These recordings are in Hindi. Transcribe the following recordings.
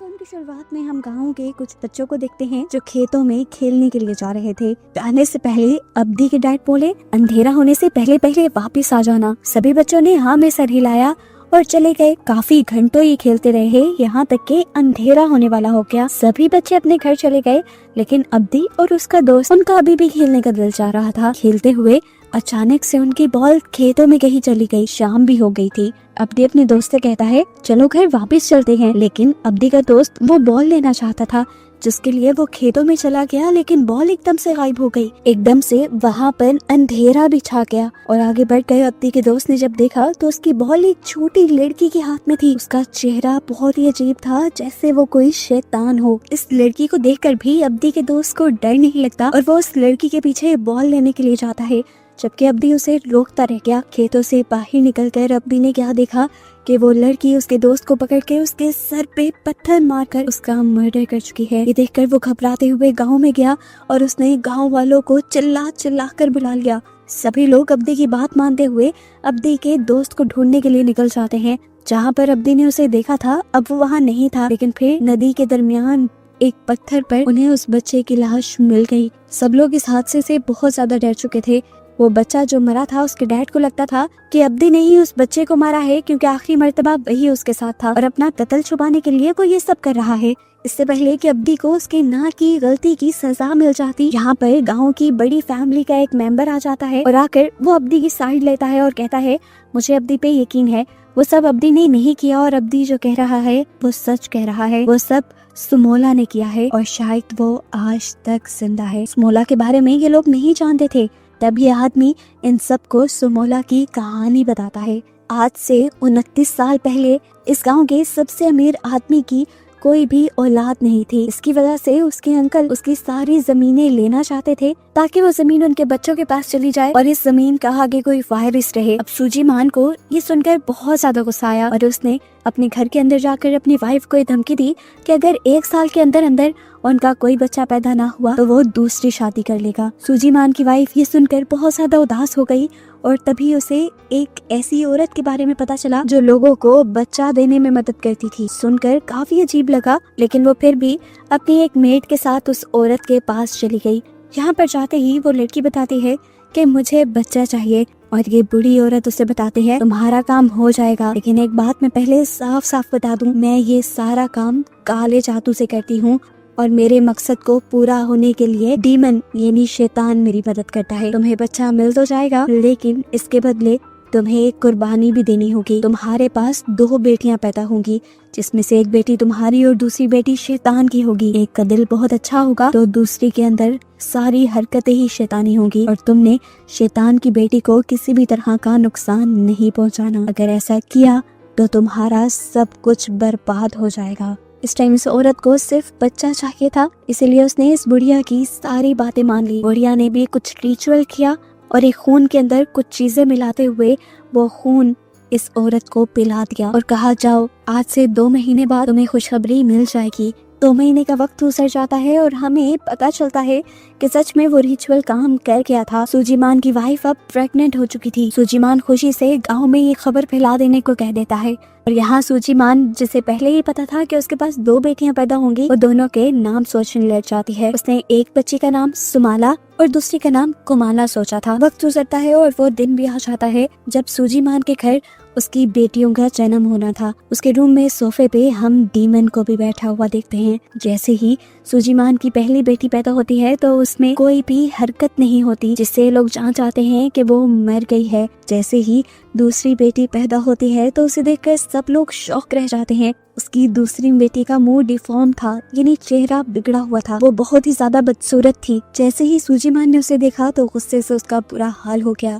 फिल्म की शुरुआत में हम गाँव के कुछ बच्चों को देखते हैं जो खेतों में खेलने के लिए जा रहे थे। जाने से पहले अब्दी के डैड बोले, अंधेरा होने से पहले पहले वापस आ जाना। सभी बच्चों ने हाँ में सर हिलाया और चले गए। काफी घंटों ये खेलते रहे, यहाँ तक कि अंधेरा होने वाला हो गया। सभी बच्चे अपने घर चले गए, लेकिन अब्दी और उसका दोस्त, उनका अभी भी खेलने का दिल चाह रहा था। खेलते हुए अचानक से उनकी बॉल खेतों में कहीं चली गई। शाम भी हो गई थी। अब्दी अपने दोस्त से कहता है, चलो घर वापस चलते हैं। लेकिन अब्दी का दोस्त वो बॉल लेना चाहता था, जिसके लिए वो खेतों में चला गया, लेकिन बॉल एकदम से गायब हो गई। एकदम से वहाँ पर अंधेरा भी छा गया और आगे बढ़ गए। अब्दी के दोस्त ने जब देखा तो उसकी बॉल एक छोटी लड़की के हाथ में थी। उसका चेहरा बहुत ही अजीब था, जैसे वो कोई शैतान हो। इस लड़की को देखकर भी अब्दी के दोस्त को डर नहीं लगता और वो उस लड़की के पीछे बॉल लेने के लिए जाता है, जबकि अब्दी उसे रोकता रह गया। खेतों से बाहर निकलकर अब्दी ने क्या देखा कि वो लड़की उसके दोस्त को पकड़ के उसके सर पे पत्थर मारकर उसका मर्डर कर चुकी है। ये देखकर वो घबराते हुए गांव में गया और उसने गांव वालों को चिल्ला चिल्ला कर बुला लिया। सभी लोग अब्दी की बात मानते हुए अब्दी के दोस्त को ढूंढने के लिए निकल जाते हैं। जहाँ पर अब्दी ने उसे देखा था, अब वो वहाँ नहीं था, लेकिन फिर नदी के दरमियान एक पत्थर पर उन्हें उस बच्चे की लाश मिल गई। सब लोग इस हादसे से बहुत ज्यादा डर चुके थे। वो बच्चा जो मरा था, उसके डैड को लगता था कि अब्दी ने ही उस बच्चे को मारा है, क्योंकि आखिरी मर्तबा वही उसके साथ था और अपना कत्ल छुपाने के लिए वो ये सब कर रहा है। इससे पहले कि अब्दी को उसके ना की गलती की सजा मिल जाती, यहाँ पर गांव की बड़ी फैमिली का एक मेंबर आ जाता है और आकर वो अब्दी की साइड लेता है और कहता है, मुझे अब्दी पे यकीन है, वो सब अब्दी ने नहीं किया और अब्दी जो कह रहा है वो सच कह रहा है। वो सब सुमोला ने किया है और शायद वो आज तक जिंदा है। सुमोला के बारे में ये लोग नहीं जानते थे। तब ये आदमी इन सबको सुमोला की कहानी बताता है। आज से 29 साल पहले इस गांव के सबसे अमीर आदमी की कोई भी औलाद नहीं थी। इसकी वजह से उसके अंकल उसकी सारी जमीनें लेना चाहते थे, ताकि वो जमीन उनके बच्चों के पास चली जाए और इस जमीन का आगे कोई वारिस रहे। अब सूजी मान को ये सुनकर बहुत ज्यादा गुस्सा आया और उसने अपने घर के अंदर जाकर अपनी वाइफ को धमकी दी कि अगर 1 साल के अंदर अंदर उनका कोई बच्चा पैदा ना हुआ तो वो दूसरी शादी कर लेगा। सूजी मान की वाइफ ये सुनकर बहुत ज्यादा उदास हो गई और तभी उसे एक ऐसी औरत के बारे में पता चला जो लोगों को बच्चा देने में मदद करती थी। सुनकर काफी अजीब लगा, लेकिन वो फिर भी अपनी एक मेड के साथ उस औरत के पास चली गई। यहाँ पर जाते ही वो लड़की बताती है कि मुझे बच्चा चाहिए और ये बूढ़ी औरत उसे बताती है, तुम्हारा काम हो जाएगा, लेकिन एक बात मैं पहले साफ साफ बता दूं, मैं ये सारा काम काले जादू से करती हूँ और मेरे मकसद को पूरा होने के लिए डीमन यानी शैतान मेरी मदद करता है। तुम्हें बच्चा मिल तो जाएगा, लेकिन इसके बदले तुम्हें एक कुर्बानी भी देनी होगी। तुम्हारे पास 2 बेटियां पैदा होंगी, जिसमें से एक बेटी तुम्हारी और दूसरी बेटी शैतान की होगी। एक का दिल बहुत अच्छा होगा तो दूसरी के अंदर सारी हरकतें ही शैतानी होंगी और तुमने शैतान की बेटी को किसी भी तरह का नुकसान नहीं पहुंचाना। अगर ऐसा किया तो तुम्हारा सब कुछ बर्बाद हो जाएगा। इस टाइम इस औरत को सिर्फ बच्चा चाहिए था, इसीलिए उसने इस बुढ़िया की सारी बातें मान ली। बुढ़िया ने भी कुछ रिचुअल किया और एक खून के अंदर कुछ चीजें मिलाते हुए वो खून इस औरत को पिला दिया और कहा, जाओ आज से 2 महीने बाद तुम्हें खुशखबरी मिल जाएगी। 2 महीने का वक्त गुजर जाता है और हमें पता चलता है कि सच में वो रिचुअल काम कर गया था। सूजीमान की वाइफ अब प्रेग्नेंट हो चुकी थी। सूजीमान खुशी से गांव में ये खबर फैला देने को कह देता है और यहाँ सूजीमान, जिसे पहले ही पता था कि उसके पास 2 बेटियां पैदा होंगी, वो दोनों के नाम सोचने लग जाती है। उसने एक बच्ची का नाम सुमाला और दूसरी का नाम कुमाला सोचा था। वक्त गुजरता है और वो दिन भी आ जाता है जब सूजीमान के घर उसकी बेटियों का जन्म होना था। उसके रूम में सोफे पे हम डीमन को भी बैठा हुआ देखते हैं। जैसे ही सूजीमान की पहली बेटी पैदा होती है तो उसमें कोई भी हरकत नहीं होती, जिससे लोग जान जाते हैं कि वो मर गई है। जैसे ही दूसरी बेटी पैदा होती है तो उसे देखकर सब लोग शॉक रह जाते हैं। उसकी दूसरी बेटी का मुंह डिफॉर्म था, यानी चेहरा बिगड़ा हुआ था। वो बहुत ही ज्यादा बदसूरत थी। जैसे ही सूजीमान ने उसे देखा तो गुस्से से उसका बुरा हाल हो गया।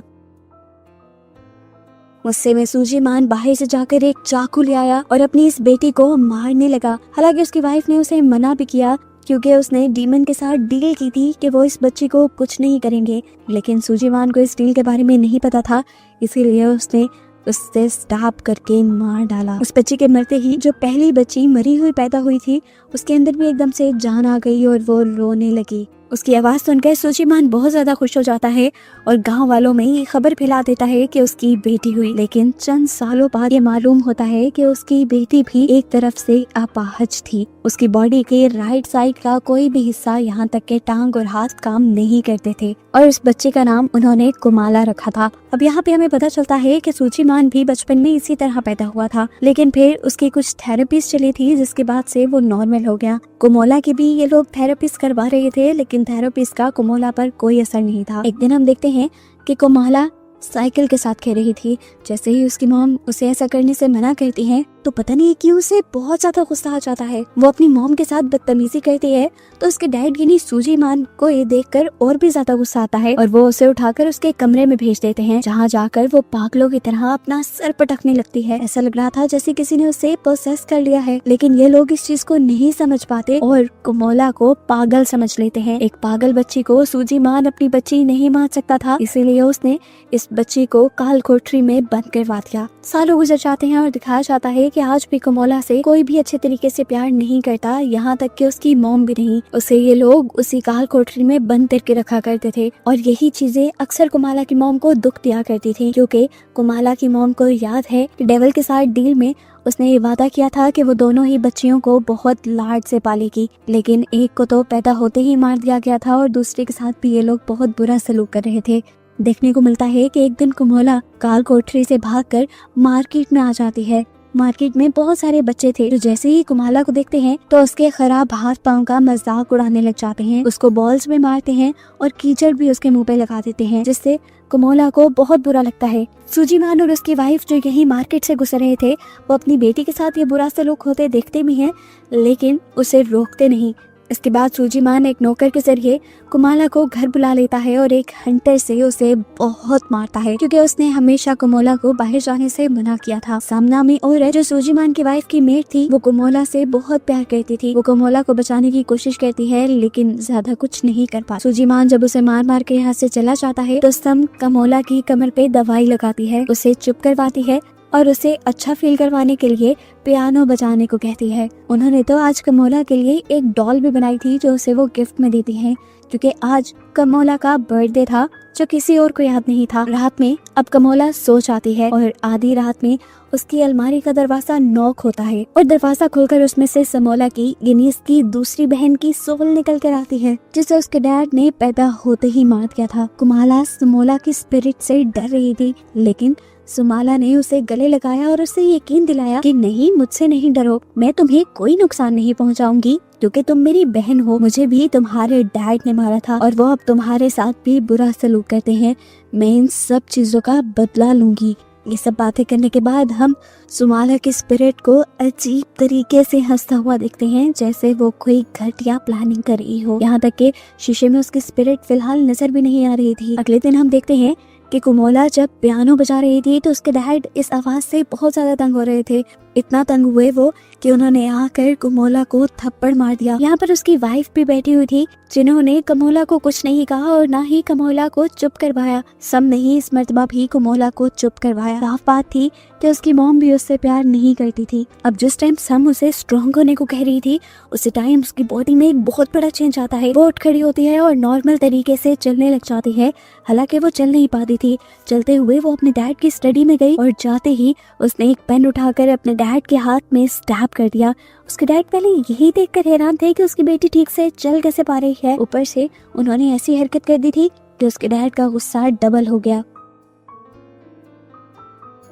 गुस्से में सूजीमान बाहर से जाकर एक चाकू ले आया और अपनी इस बेटी को मारने लगा। हालांकि उसकी वाइफ ने उसे मना भी किया, क्योंकि उसने डीमन के साथ डील की थी कि वो इस बच्ची को कुछ नहीं करेंगे, लेकिन सूजीमान को इस डील के बारे में नहीं पता था, इसीलिए उसने उससे स्टॉप करके मार डाला। उस बच्ची के मरते ही जो पहली बच्ची मरी हुई पैदा हुई थी, उसके अंदर भी एकदम से जान आ गई और वो रोने लगी। उसकी आवाज सुनकर सूजीमान बहुत ज्यादा खुश हो जाता है और गांव वालों में ये खबर फैला देता है कि उसकी बेटी हुई। लेकिन चंद सालों बाद ये मालूम होता है कि उसकी बेटी भी एक तरफ से अपाहज थी। उसकी बॉडी के राइट साइड का कोई भी हिस्सा, यहाँ तक के टांग और हाथ काम नहीं करते थे और इस बच्चे का नाम उन्होंने कुमाला रखा था। अब यहाँ पे हमें पता चलता है कि सूजीमान भी बचपन में इसी तरह पैदा हुआ था, लेकिन फिर उसकी कुछ थेरेपीज चली थी जिसके बाद से वो नॉर्मल हो गया। कुमोला की भी ये लोग थेरेपीज करवा रहे थे, लेकिन थेरेपीज का कुमोला पर कोई असर नहीं था। एक दिन हम देखते हैं कि कुमाला साइकिल के साथ खेल रही थी। जैसे ही उसकी मॉम उसे ऐसा करने से मना करती है तो पता नहीं क्यों उसे बहुत ज्यादा गुस्सा आ जाता है। वो अपनी मॉम के साथ बदतमीजी करती है तो उसके डैड यानी सूजीमान को ये देखकर और भी ज्यादा गुस्सा आता है और वो उसे उठाकर उसके कमरे में भेज देते हैं, जहाँ जाकर वो पागलों की तरह अपना सर पटकने लगती है। ऐसा लग रहा था जैसे किसी ने उसे पोसेस कर लिया है, लेकिन ये लोग इस चीज को नहीं समझ पाते और कुमोला को पागल समझ लेते हैं। एक पागल बच्ची को सूजीमान अपनी बच्ची नहीं मान सकता था, इसीलिए उसने इस बच्ची को काल कोठरी में बंद करवा दिया। सालों गुजर जाते हैं और दिखाया जाता है कि आज भी कुमोला से कोई भी अच्छे तरीके से प्यार नहीं करता, यहाँ तक कि उसकी मॉम भी नहीं। उसे ये लोग उसी काल कोठरी में बंद करके रखा करते थे और यही चीजें अक्सर कुमाला की मॉम को दुख दिया करती थी, क्योंकि कुमाला की मॉम को याद है कि डेविल के साथ डील में उसने ये वादा किया था कि वो दोनों ही बच्चियों को बहुत लाड से पालेगी, लेकिन एक को तो पैदा होते ही मार दिया गया था और दूसरे के साथ भी ये लोग बहुत बुरा सलूक कर रहे थे। देखने को मिलता है कि एक दिन कुमोला काल कोठरी से भागकर मार्केट में आ जाती है। मार्केट में बहुत सारे बच्चे थे जो जैसे ही कुमाला को देखते हैं तो उसके खराब हाथ पांव का मजाक उड़ाने लग जाते हैं, उसको बॉल्स में मारते हैं और कीचड़ भी उसके मुंह पे लगा देते हैं, जिससे कुमोला को बहुत बुरा लगता है। सूजीमान और उसकी वाइफ जो यही मार्केट से गुजर रहे थे वो अपनी बेटी के साथ ये बुरा सलूक होते देखते भी हैं, लेकिन उसे रोकते नहीं। इसके बाद सूजीमान एक नौकर के जरिए कुमाला को घर बुला लेता है और एक हंटर से उसे बहुत मारता है, क्योंकि उसने हमेशा कुमोला को बाहर जाने से मना किया था। सामना में और जो सूजीमान की वाइफ की मेड थी वो कुमोला से बहुत प्यार करती थी। वो कुमोला को बचाने की कोशिश करती है लेकिन ज्यादा कुछ नहीं कर पाती। सूजीमान जब उसे मार मार के यहाँ से चला जाता है तो सम कुमोला की कमर पे दवाई लगाती है, उसे चुप करवाती है और उसे अच्छा फील करवाने के लिए पियानो बजाने को कहती है। उन्होंने तो आज कुमोला के लिए एक डॉल भी बनाई थी जो उसे वो गिफ्ट में देती हैं, क्योंकि आज कुमोला का बर्थडे था जो किसी और को याद नहीं था। रात में अब कुमोला सो जाती है और आधी रात में उसकी अलमारी का दरवाजा नॉक होता है और दरवाजा खोलकर उसमें से समोला की यानी इसकी दूसरी बहन की सोल निकल कर आती है, जिसे उसके डैड ने पैदा होते ही मार दिया था। कुमाला समोला की स्पिरिट से डर रही थी, लेकिन सुमाला ने उसे गले लगाया और उसे यकीन दिलाया कि नहीं, मुझसे नहीं डरो, मैं तुम्हें कोई नुकसान नहीं पहुंचाऊंगी क्योंकि तुम मेरी बहन हो। मुझे भी तुम्हारे डैड ने मारा था और वो अब तुम्हारे साथ भी बुरा सलूक करते हैं। मैं इन सब चीजों का बदला लूंगी। ये सब बातें करने के बाद हम सुमाला की स्पिरिट को अजीब तरीके से हंसता हुआ देखते हैं, जैसे वो कोई घटिया प्लानिंग कर रही हो। यहाँ तक कि शीशे में उसकी स्पिरिट फिलहाल नजर भी नहीं आ रही थी। अगले दिन हम देखते हैं कि कुमोला जब पियानो बजा रही थी तो उसके डैड इस आवाज से बहुत ज्यादा तंग हो रहे थे। इतना तंग हुए वो कि उन्होंने आकर कुमोला को थप्पड़ मार दिया। यहाँ पर उसकी वाइफ भी बैठी हुई थी, जिन्होंने कुमोला को कुछ नहीं कहा और ना ही कुमोला को चुप करवाया। सब ने ही इस मर्तबा भी कुमोला को चुप करवाया। साफ बात थी कि उसकी मॉम भी उससे प्यार नहीं करती थी। अब जिस टाइम सम उसे स्ट्रॉन्ग होने को कह रही थी उसी टाइम उसकी बॉडी में एक बहुत बड़ा चेंज आता है। वो उठ खड़ी होती है और नॉर्मल तरीके से चलने लग जाती है। हालांकि वो चल नहीं पाती थी। चलते हुए वो अपने डैड की स्टडी में गई और जाते ही उसने एक पेन उठाकर अपने डैड के हाथ में स्टैब कर दिया। उसके डैड पहले यही देखकर हैरान थे कि उसकी बेटी ठीक से चल कैसे पा रही है। ऊपर से उन्होंने ऐसी हरकत कर दी थी कि उसके डैड का गुस्सा डबल हो गया।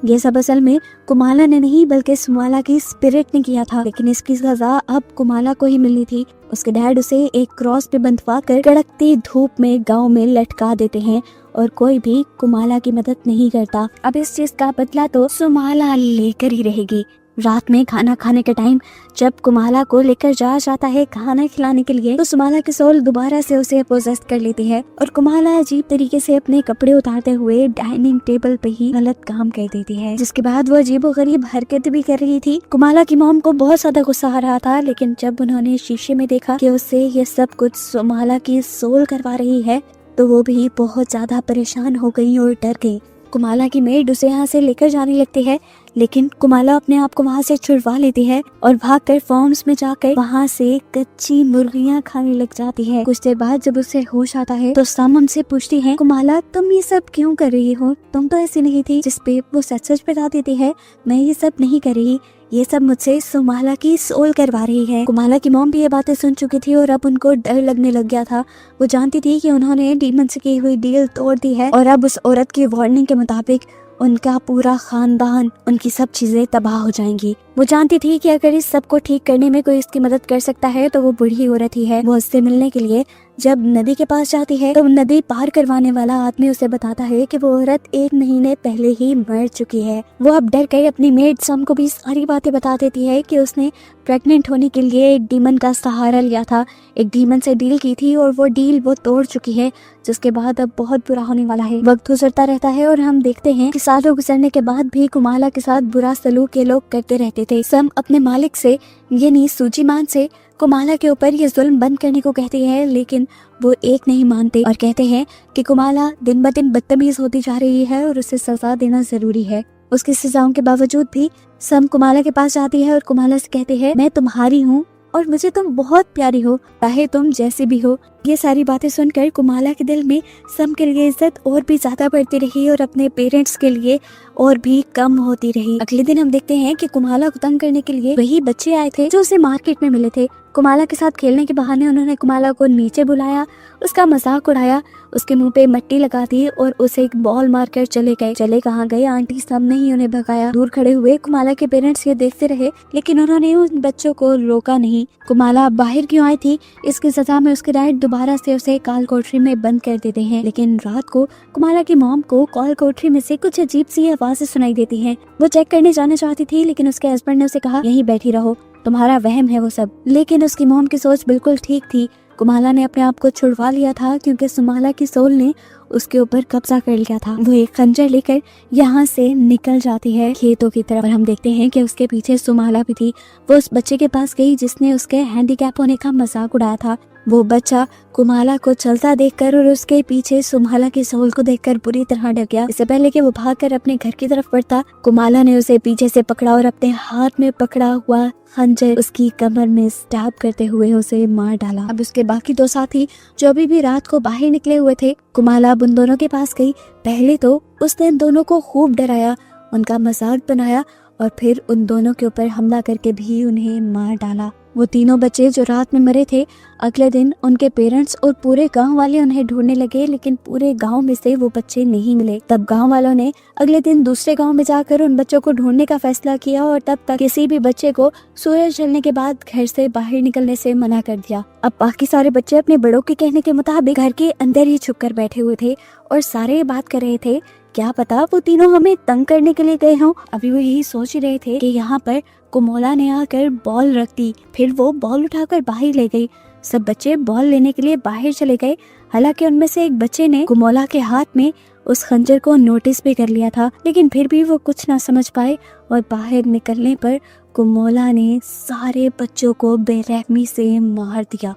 ये सब असल में कुमाला ने नहीं बल्कि सुमाला की स्पिरिट ने किया था, लेकिन इसकी सजा अब कुमाला को ही मिलनी थी। उसके डैड उसे एक क्रॉस पे बंधवा कर कड़कती धूप में गांव में लटका देते हैं और कोई भी कुमाला की मदद नहीं करता। अब इस चीज का बदला तो सुमाला लेकर ही रहेगी। रात में खाना खाने के टाइम जब कुमाला को लेकर जाया जाता है खाना खिलाने के लिए तो सुमाला की सोल दोबारा से उसे पोजेस कर लेती है और कुमाला अजीब तरीके से अपने कपड़े उतारते हुए डाइनिंग टेबल पे ही गलत काम कर देती है, जिसके बाद वो अजीबोगरीब हरकत भी कर रही थी। कुमाला की मॉम को बहुत ज्यादा गुस्सा आ रहा था, लेकिन जब उन्होंने शीशे में देखा कि उससे ये सब कुछ सुमाला की सोल करवा रही है तो वो भी बहुत ज्यादा परेशान हो गई और डर गई। कुमाला की मेड उसे यहाँ से लेकर जाने लगती है, लेकिन कुमाला अपने आप को वहाँ से छुड़वा लेती है और भागकर फॉर्म्स में जाकर वहाँ से कच्ची मुर्गियाँ खाने लग जाती है। कुछ देर बाद जब उसे होश आता है तो सम हमसे पूछती है, कुमाला तुम ये सब क्यों कर रही हो, तुम तो ऐसी नहीं थी। जिसपे वो सच सच बता देती है, मैं ये सब नहीं कर रही, ये सब मुझसे सुमाला की सोल करवा रही है। कुमाला की मॉम भी ये बातें सुन चुकी थी और अब उनको डर लगने लग गया था। वो जानती थी कि उन्होंने डीमन से की हुई डील तोड़ दी है और अब उस औरत की वार्निंग के मुताबिक उनका पूरा खानदान, उनकी सब चीजें तबाह हो जाएंगी। वो जानती थी कि अगर इस सब को ठीक करने में कोई इसकी मदद कर सकता है तो वो बूढ़ी औरत ही है। वो उससे मिलने के लिए जब नदी के पास जाती है तो नदी पार करवाने वाला आदमी उसे बताता है कि वो औरत 1 महीने पहले ही मर चुकी है। वो अब डर कर अपनी मेड सम को भी सारी बातें बता देती है कि उसने प्रेग्नेंट होने के लिए एक डीमन का सहारा लिया था, एक डीमन से डील की थी और वो डील वो तोड़ चुकी है, जिसके बाद अब बहुत बुरा होने वाला है। वक्त गुजरता रहता है और हम देखते हैं कि सालों गुजरने के बाद भी कुमाला के साथ बुरा सलूक ये लोग करते रहते थे। सम अपने मालिक से यानी सूजीमान से कुमाला के ऊपर ये जुल्म बंद करने को कहती है, लेकिन वो एक नहीं मानते और कहते हैं कि कुमाला दिन ब दिन बदतमीज होती जा रही है और उसे सजा देना जरूरी है। उसकी सजाओं के बावजूद भी सम कुमाला के पास जाती है और कुमाला से कहते हैं, मैं तुम्हारी हूँ और मुझे तुम बहुत प्यारी हो, चाहे तुम जैसी भी हो। ये सारी बातें सुनकर कुमाला के दिल में सम के लिए इज्जत और भी ज्यादा बढ़ती रही और अपने पेरेंट्स के लिए और भी कम होती रही। अगले दिन हम देखते हैं कि कुमाला को तंग करने के लिए वही बच्चे आए थे जो उसे मार्केट में मिले थे। कुमाला के साथ खेलने के बहाने उन्होंने कुमाला को नीचे बुलाया, उसका मजाक उड़ाया, उसके मुंह पे मिट्टी लगा दी और उसे एक बॉल मारकर चले गए। चले कहाँ गए आंटी सब ने ही उन्हें भगाया। दूर खड़े हुए कुमाला के पेरेंट्स ये देखते रहे, लेकिन उन्होंने उन बच्चों को रोका नहीं। कुमाला बाहर क्यों आई थी, इसकी सजा में उसके डैड दोबारा से उसे काल कोठरी में बंद कर देते हैं। लेकिन रात को कुमाला की मॉम को काल कोठरी में से कुछ अजीब सी आवाजें सुनाई देती हैं। वो चेक करने जाना चाहती थी, लेकिन उसके हस्बैंड ने उसे कहा, यहीं बैठी रहो, तुम्हारा वहम है वो सब। लेकिन उसकी मॉम की सोच बिल्कुल ठीक थी। कुमाला ने अपने आप को छुड़वा लिया था क्योंकि सुमाला की सोल ने उसके ऊपर कब्जा कर लिया था। वो एक खंजर लेकर यहाँ से निकल जाती है खेतों की तरफ और हम देखते हैं कि उसके पीछे सुमाला भी थी। वो उस बच्चे के पास गई जिसने उसके हैंडीकैप होने का मजाक उड़ाया था। वो बच्चा कुमाला को चलता देखकर और उसके पीछे सुमाला की सोल को देखकर बुरी तरह डर गया। इससे पहले कि वो भागकर अपने घर की तरफ बढ़ता, कुमाला ने उसे पीछे से पकड़ा और अपने हाथ में पकड़ा हुआ खंजर उसकी कमर में स्टैब करते हुए उसे मार डाला। अब उसके बाकी 2 साथी जो अभी भी रात को बाहर निकले हुए थे, कुमाला उन दोनों के पास गई। पहले तो उसने इन दोनों को खूब डराया, उनका मजाक बनाया और फिर उन दोनों के ऊपर हमला करके भी उन्हें मार डाला। वो तीनों बच्चे जो रात में मरे थे, अगले दिन उनके पेरेंट्स और पूरे गांव वाले उन्हें ढूंढने लगे, लेकिन पूरे गांव में से वो बच्चे नहीं मिले। तब गांव वालों ने अगले दिन दूसरे गांव में जाकर उन बच्चों को ढूंढने का फैसला किया और तब तक किसी भी बच्चे को सूरज ढलने के बाद घर से बाहर निकलने से मना कर दिया। अब बाकी सारे बच्चे अपने बड़ों के कहने के मुताबिक घर के अंदर ही छुप कर बैठे हुए थे और सारे ये बात कर रहे थे, क्या पता वो तीनों हमें तंग करने के लिए गए हों। अभी वो यही सोच रहे थे कि यहाँ पर कुमोला ने आकर बॉल रख दी, फिर वो बॉल उठाकर बाहर ले गई। सब बच्चे बॉल लेने के लिए बाहर चले गए। हालांकि उनमें से एक बच्चे ने कुमोला के हाथ में उस खंजर को नोटिस भी कर लिया था, लेकिन फिर भी वो कुछ ना समझ पाए और बाहर निकलने पर कुमोला ने सारे बच्चों को बेरहमी से मार दिया।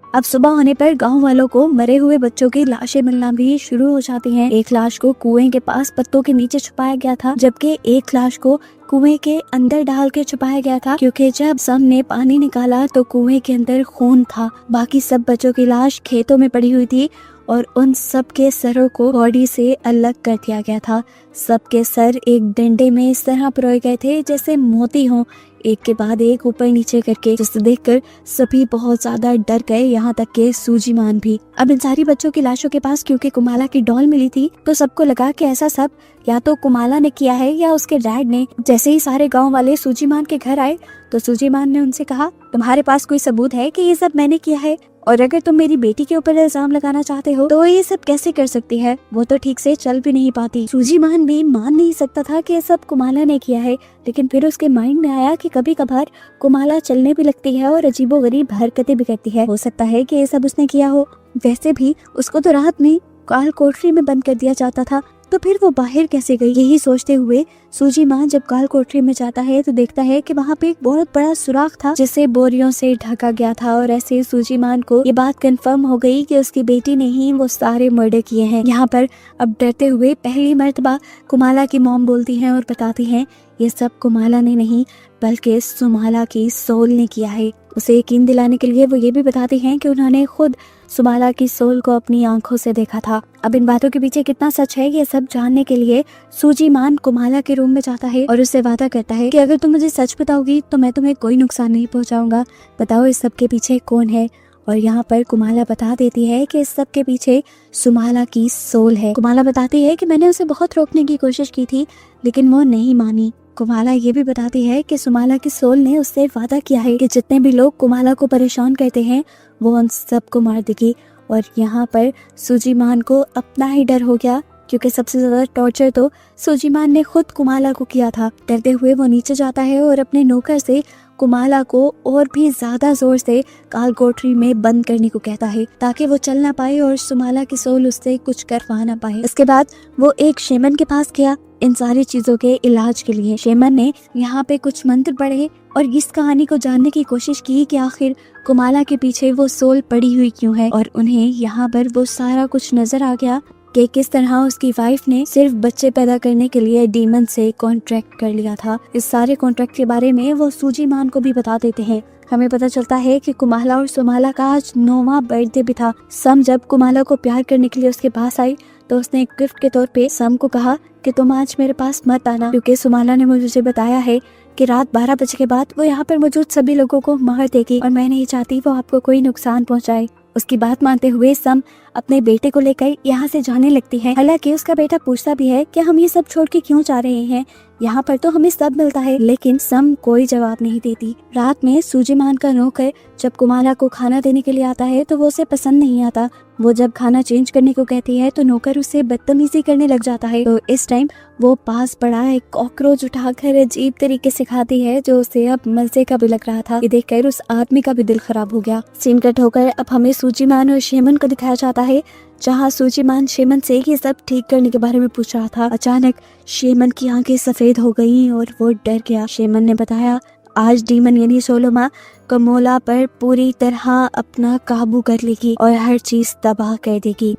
अब सुबह होने पर गांव वालों को मरे हुए बच्चों की लाशें मिलना भी शुरू हो जाती हैं। एक लाश को कुएं के पास पत्तों के नीचे छुपाया गया था, जबकि एक लाश को कुएं के अंदर डाल के छुपाया गया था, क्योंकि जब सब ने पानी निकाला तो कुएं के अंदर खून था। बाकी सब बच्चों की लाश खेतों में पड़ी हुई थी और उन सब के सरों को बॉडी से अलग कर दिया गया था। सबके सर एक डंडे में इस तरह पिरोए गए थे जैसे मोती हों, एक के बाद एक ऊपर नीचे करके, जिसे देखकर सभी बहुत ज्यादा डर गए, यहाँ तक के सूजीमान भी। अब इन सारी बच्चों की लाशों के पास क्योंकि कुमाला की डॉल मिली थी, तो सबको लगा कि ऐसा सब या तो कुमाला ने किया है या उसके डैड ने। जैसे ही सारे गांव वाले सूजीमान के घर आए तो सूजीमान ने उनसे कहा, तुम्हारे पास कोई सबूत है कि ये सब मैंने किया है? और अगर तुम मेरी बेटी के ऊपर इल्जाम लगाना चाहते हो तो ये सब कैसे कर सकती है? वो तो ठीक से चल भी नहीं पाती। सूजीमान भी मान नहीं सकता था कि ये सब कुमाला ने किया है, लेकिन फिर उसके माइंड में आया कि कभी कभार कुमाला चलने भी लगती है और अजीबोगरीब हरकतें भी करती है, हो सकता है कि ये सब उसने किया हो। वैसे भी उसको तो रात में काल कोठरी में बंद कर दिया जाता था, तो फिर वो बाहर कैसे गई? यही सोचते हुए सूजी माँ जब काल कोठरी में जाता है तो देखता है कि वहाँ पे एक बहुत बड़ा सुराख था जिसे बोरियों से ढका गया था। और ऐसे सूजी माँ को ये बात कंफर्म हो गई कि उसकी बेटी ने ही वो सारे मर्डर किए हैं। यहाँ पर अब डरते हुए पहली मर्तबा कुमाला की मॉम बोलती है और बताती है ये सब कुमाला ने नहीं बल्कि सुमाला की सोल ने किया है। उसे यकीन दिलाने के लिए वो ये भी बताती हैं कि उन्होंने खुद सुमाला की सोल को अपनी आंखों से देखा था। अब इन बातों के पीछे कितना सच है ये सब जानने के लिए सूजी मान कुमाला के रूम में जाता है और उससे वादा करता है कि अगर तुम मुझे सच बताओगी तो मैं तुम्हें कोई नुकसान नहीं पहुंचाऊंगा। बताओ इस सब के पीछे कौन है? और यहाँ पर कुमाला बता देती है कि इस सब के पीछे सुमाला की सोल है। कुमाला बताती है कि मैंने उसे बहुत रोकने की कोशिश की थी लेकिन वो नहीं मानी। कुमाला ये भी बताती है कि सुमाला की सोल ने उससे वादा किया है कि जितने भी लोग कुमाला को परेशान करते हैं वो उन सबको मार देगी। और यहाँ पर सूजी मान को अपना ही डर हो गया क्योंकि सबसे ज्यादा टॉर्चर तो सूजी मान ने खुद कुमाला को किया था। डरते हुए वो नीचे जाता है और अपने नौकर से कुमाला को और भी ज्यादा जोर से काल कोठरी में बंद करने को कहता है ताकि वो चल ना पाए और सुमाला की सोल उससे कुछ करवा ना पाए। इसके बाद वो एक शेमन के पास गया इन सारी चीजों के इलाज के लिए। शेमन ने यहाँ पे कुछ मंत्र पढ़े और इस कहानी को जानने की कोशिश की कि आखिर कुमाला के पीछे वो सोल पड़ी हुई क्यों है। और उन्हें यहाँ पर वो सारा कुछ नजर आ गया कि किस तरह उसकी वाइफ ने सिर्फ बच्चे पैदा करने के लिए डीमन से कॉन्ट्रैक्ट कर लिया था। इस सारे कॉन्ट्रैक्ट के बारे में वो सूजी मान को भी बता देते हैं। हमें पता चलता है कि कुमाला और सुमाला का आज 9वां बर्थडे भी था। सम जब कुमाला को प्यार करने के लिए उसके पास आई तो उसने एक गिफ्ट के तौर पे सम को कहा कि तुम आज मेरे पास मत आना क्योंकि सुमाला ने मुझे बताया है कि रात 12 बजे के बाद वो यहाँ पर मौजूद सभी लोगों को मार देगी और मैं नहीं चाहती वो आपको कोई नुकसान पहुँचाए। उसकी बात मानते हुए सम अपने बेटे को लेकर यहाँ से जाने लगती है। हालांकि उसका बेटा पूछता भी है कि हम ये सब छोड़ के क्यों जा रहे हैं, यहाँ पर तो हमें सब मिलता है, लेकिन सम कोई जवाब नहीं देती। रात में सूजी मान का नौकर जब कुमाला को खाना देने के लिए आता है तो वो उसे पसंद नहीं आता। वो जब खाना चेंज करने को कहती है तो नौकर उससे बदतमीजी करने लग जाता है। तो इस टाइम वो पास पड़ा एक कॉकरोच उठाकर अजीब तरीके से खाती है जो उसे अब मजे का भी लग रहा था। ये देखकर उस आदमी का भी दिल खराब हो गया। सीन कट होकर अब हमें सूजी मान और शेमन को दिखाया जाता है जहाँ सूजी मान शेमन से ये सब ठीक करने के बारे में पूछ रहा था। अचानक शेमन की आंखें सफेद हो गईं और वो डर गया। शेमन ने बताया आज डीमन यानी सोलोमा कमोला पर पूरी तरह अपना काबू कर लेगी और हर चीज तबाह कर देगी।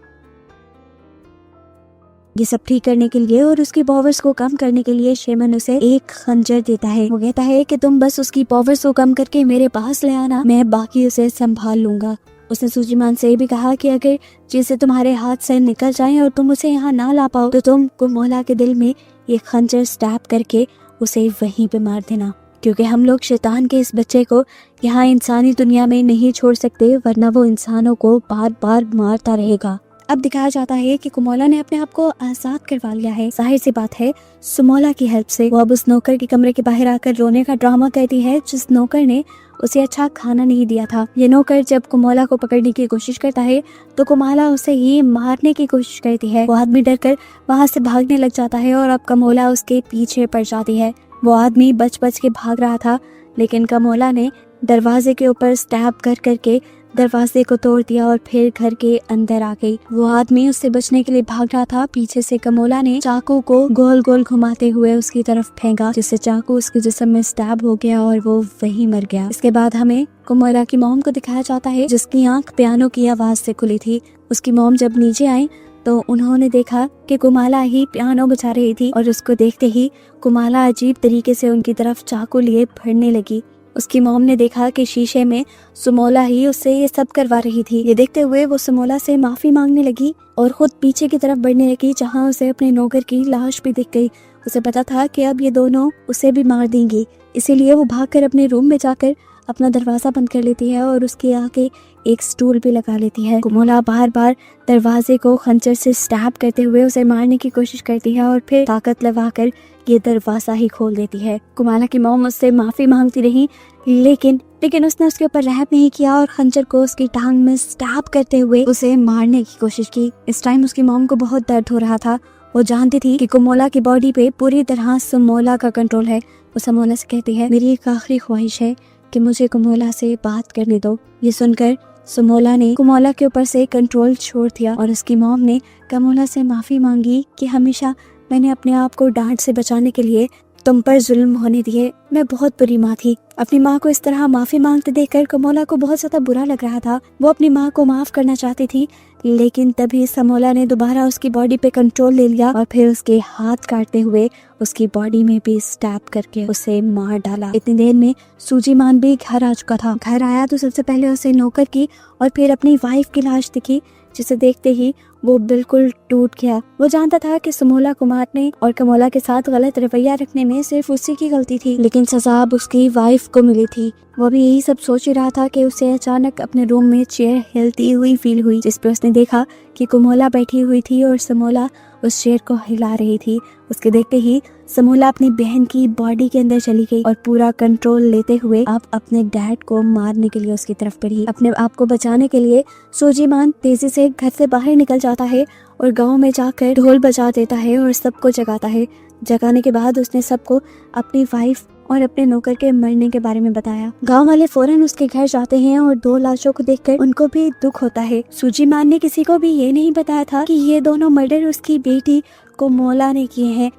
ये सब ठीक करने के लिए और उसकी पावर्स को कम करने के लिए शेमन उसे एक खंजर देता है। वो कहता है कि तुम बस उसकी पावर्स को कम करके मेरे पास ले आना, मैं बाकी उसे संभाल लूंगा। उसने सूजी मान से भी कहा कि अगर चीजें तुम्हारे हाथ से निकल जाएं और तुम उसे यहाँ ना ला पाओ तो तुम कुमोला के दिल में ये खंजर स्टैब करके उसे वहीं पे मार देना, क्योंकि हम लोग शैतान के इस बच्चे को यहाँ इंसानी दुनिया में नहीं छोड़ सकते वरना वो इंसानों को बार बार मारता रहेगा। अब दिखाया जाता है कि कुमोला ने अपने आप को आजाद करवा लिया है। जाहिर सी बात है सुमोला की हेल्प से। वो अब उस नौकर के कमरे के बाहर आकर रोने का ड्रामा करती है जिस नौकर ने उसे अच्छा खाना नहीं दिया था। ये नौकर जब कुमोला को पकड़ने की कोशिश करता है तो कुमोला उसे ही मारने की कोशिश करती है। वो आदमी डरकर वहाँ से भागने लग जाता है और अब कुमोला उसके पीछे पड़ जाती है। वो आदमी बच बच के भाग रहा था लेकिन कुमोला ने दरवाजे के ऊपर स्टैब कर करके दरवाजे को तोड़ दिया और फिर घर के अंदर आ गई। वो आदमी उससे बचने के लिए भाग रहा था। पीछे से कुमोला ने चाकू को गोल गोल घुमाते हुए उसकी तरफ फेंका जिससे चाकू उसके जिस्म में स्टैब हो गया और वो वहीं मर गया। इसके बाद हमें कुमोला की मॉम को दिखाया जाता है जिसकी आंख पियानो की आवाज से खुली थी। उसकी मॉम जब नीचे आई तो उन्होंने देखा कि कुमाला ही पियानो बजा रही थी और उसको देखते ही कुमाला अजीब तरीके से उनकी तरफ चाकू लिए बढ़ने लगी। उसकी मॉम ने देखा कि शीशे में सुमोला ही उससे ये सब करवा रही थी। ये देखते हुए वो सुमोला से माफी मांगने लगी और खुद पीछे की तरफ बढ़ने लगी जहाँ उसे अपने नौकर की लाश भी दिख गई। उसे पता था कि अब ये दोनों उसे भी मार देंगी, इसीलिए वो भागकर अपने रूम में जाकर अपना दरवाजा बंद कर लेती है और उसके आगे एक स्टूल भी लगा लेती है। कुमोला बार बार दरवाजे को खंजर से स्टैब करते हुए उसे मारने की कोशिश करती है और फिर ताकत लगाकर ये दरवाजा ही खोल देती है। कुमाला की मॉम उससे माफी मांगती रही लेकिन उसने उसके ऊपर रहम नहीं किया और खंजर को उसकी टांग में स्टैब करते हुए उसे मारने की कोशिश की। इस टाइम उसकी मॉम को बहुत दर्द हो रहा था। वो जानती थी कि कुमोला की बॉडी पे पूरी तरह सुमोला का कंट्रोल है। वो सुमोला से कहती है मेरी एक आखिरी ख्वाहिश है कि मुझे कुमोला से बात करने दो। ये सुनकर समोला ने कमोला के ऊपर से कंट्रोल छोड़ दिया और उसकी मॉम ने कमोला से माफी मांगी कि हमेशा मैंने अपने आप को डांट से बचाने के लिए तुम पर जुल्म होने दिए। मैं बहुत बुरी माँ थी। अपनी माँ को इस तरह माफी मांगते देखकर कमोला को बहुत ज्यादा बुरा लग रहा था। वो अपनी माँ को माफ करना चाहती थी, लेकिन तभी समोला ने दोबारा उसकी बॉडी पे कंट्रोल ले लिया और फिर उसके हाथ काटते हुए उसकी बॉडी में भी स्टैब करके उसे मार डाला। इतनी देर में सूजी मान भी घर आ चुका था। घर आया तो सबसे पहले उसे नौकर की और फिर अपनी वाइफ की लाश दिखी, जिसे देखते ही वो बिल्कुल टूट गया। वो जानता था कि समोला को मारने और कमोला के साथ गलत रवैया रखने में सिर्फ उसी की गलती थी, लेकिन सजा अब उसकी वाइफ को मिली थी। वो भी यही सब सोच ही रहा था कि उसे अचानक अपने रूम में चेयर हिलती हुई फील हुई, जिसपे उसने देखा कि कमोला बैठी हुई थी और समोला उस चेयर को हिला रही थी। उसके देखते ही समोला अपनी बहन की बॉडी के अंदर चली गई और पूरा कंट्रोल लेते हुए अब अपने डैड को मारने के लिए उसकी तरफ बढ़ी। अपने आप को बचाने के लिए सूजीमान तेजी से घर से बाहर निकल जाता है और गांव में जाकर ढोल बजा देता है और सबको जगाता है। जगाने के बाद उसने सबको अपनी वाइफ और अपने नौकर के मरने के बारे में बताया। गांव वाले फौरन उसके घर जाते हैं और 2 लाशों को देखकर उनको भी दुख होता है। सूजीमान ने किसी को भी ये नहीं बताया था कि ये दोनों मर्डर उसकी बेटी कमोला ने किए हैं।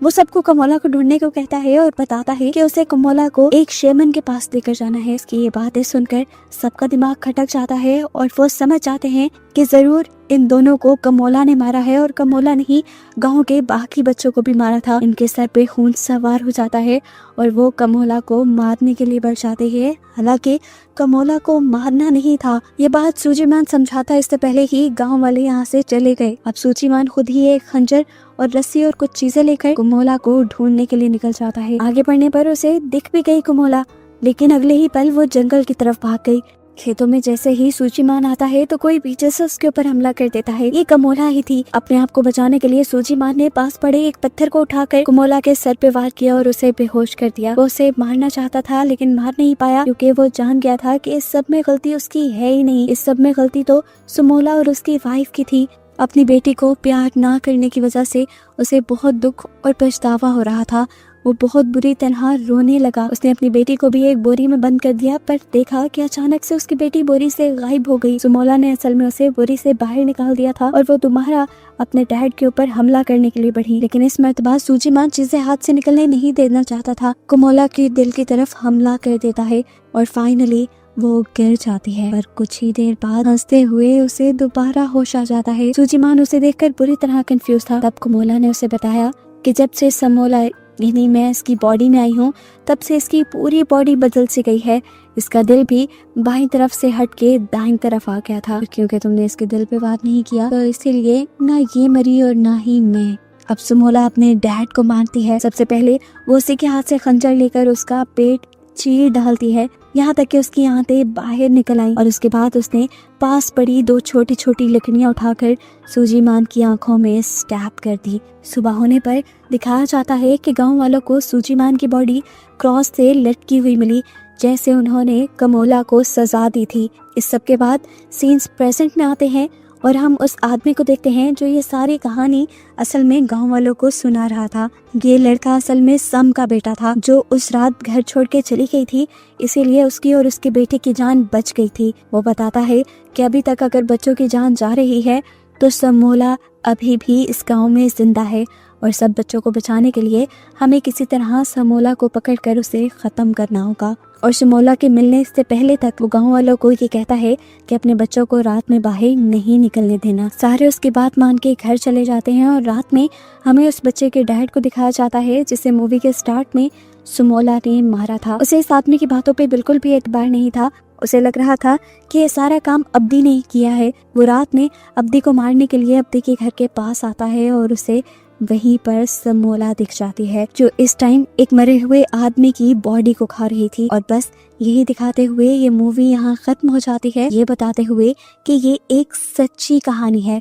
वो सबको कमोला को ढूंढने को कहता है और बताता है कि उसे कमोला को एक शेमन के पास लेकर जाना है। इसकी ये बातें सुनकर सबका दिमाग खटक जाता है और वो समझ जाते हैं कि जरूर इन दोनों को कमोला ने मारा है और कमोला ने ही गांव के बाकी बच्चों को भी मारा था। इनके सर पे खून सवार हो जाता है और वो कमोला को मारने के लिए बढ़ जाते हैं। हालांकि कमोला को मारना नहीं था। ये बात सूजीमान समझाता इससे पहले ही गांव वाले यहाँ से चले गए। अब सूजीमान खुद ही एक खंजर और रस्सी और कुछ चीजें लेकर कमोला को ढूंढने के लिए निकल जाता है। आगे बढ़ने पर उसे दिख भी गई कमोला, लेकिन अगले ही पल वो जंगल की तरफ भाग गई। खेतों में जैसे ही सूजीमान आता है तो कोई पीछे से उसके ऊपर हमला कर देता है। ये कमोला ही थी। अपने आप को बचाने के लिए सूजीमान ने पास पड़े एक पत्थर को उठाकर कमोला के सर पे वार किया और उसे बेहोश कर दिया। वो उसे मारना चाहता था लेकिन मार नहीं पाया, क्योंकि वो जान गया था कि इस सब में गलती उसकी है ही नहीं। इस सब में गलती तो समोला और उसकी वाइफ की थी। अपनी बेटी को प्यार ना करने की वजह से उसे बहुत दुख और पछतावा हो रहा था। वो बहुत बुरी तरह रोने लगा। उसने अपनी बेटी को भी एक बोरी में बंद कर दिया, पर देखा कि अचानक से उसकी बेटी बोरी से गायब हो गई। समोला ने असल में उसे बोरी से बाहर निकाल दिया था और वो दोबारा अपने डैड के ऊपर हमला करने के लिए बढ़ी, लेकिन इस मर्तबा सूजीमान चीजें हाथ से निकलने नहीं देना चाहता था। कमोला के दिल की तरफ हमला कर देता है और फाइनली वो गिर जाती है। पर कुछ ही देर बाद हंसते हुए उसे दोबारा होश आ जाता है। सूजीमान उसे देखकर बुरी तरह कंफ्यूज था। तब कमोला ने उसे बताया कि जब से समोला यानी मैं इसकी बॉडी में आई हूँ, तब से इसकी पूरी बॉडी बदल सी गई है। इसका दिल भी बाईं तरफ से हट के दाईं तरफ आ गया था, क्योंकि तुमने इसके दिल पे बात नहीं किया, तो इसीलिए ना ये मरी और ना ही मैं। अब समोला अपने डैड को मारती है। सबसे पहले वो उसी के हाथ से खंजर लेकर उसका पेट चीर डालती है, यहाँ तक कि उसकी आंतें बाहर निकल आई। और उसके बाद उसने पास पड़ी 2 छोटी छोटी लकड़ियां उठाकर सूजीमान की आंखों में स्टैब कर दी। सुबह होने पर दिखाया जाता है कि गांव वालों को सूजीमान की बॉडी क्रॉस से लटकी हुई मिली, जैसे उन्होंने कमोला को सजा दी थी। इस सब के बाद सीन्स प्रेजेंट में आते हैं और हम उस आदमी को देखते हैं जो ये सारी कहानी असल में गांव वालों को सुना रहा था। ये लड़का असल में सम का बेटा था, जो उस रात घर छोड़ के चली गई थी, इसीलिए उसकी और उसके बेटे की जान बच गई थी। वो बताता है कि अभी तक अगर बच्चों की जान जा रही है तो समोला अभी भी इस गांव में जिंदा है और सब बच्चों को बचाने के लिए हमें किसी तरह समोला को पकड़कर उसे खत्म करना होगा। और समोला के मिलने से पहले तक वो गांव वालों को ये कहता है कि अपने बच्चों को रात में बाहर नहीं निकलने देना। सारे उसकी बात मान के घर चले जाते हैं और रात में हमें उस बच्चे के डैड को दिखाया जाता है, जिसे मूवी के स्टार्ट में समोला ने मारा था। उसे इस आदमी की बातों पे बिल्कुल भी एतबार नहीं था। उसे लग रहा था कि ये सारा काम अब्दी ने ही किया है। वो रात में अब्दी को मारने के लिए अब्दी के घर के पास आता है और उसे वहीं पर समोला दिख जाती है, जो इस टाइम एक मरे हुए आदमी की बॉडी को खा रही थी। और बस यही दिखाते हुए ये मूवी यहाँ खत्म हो जाती है, ये बताते हुए कि ये एक सच्ची कहानी है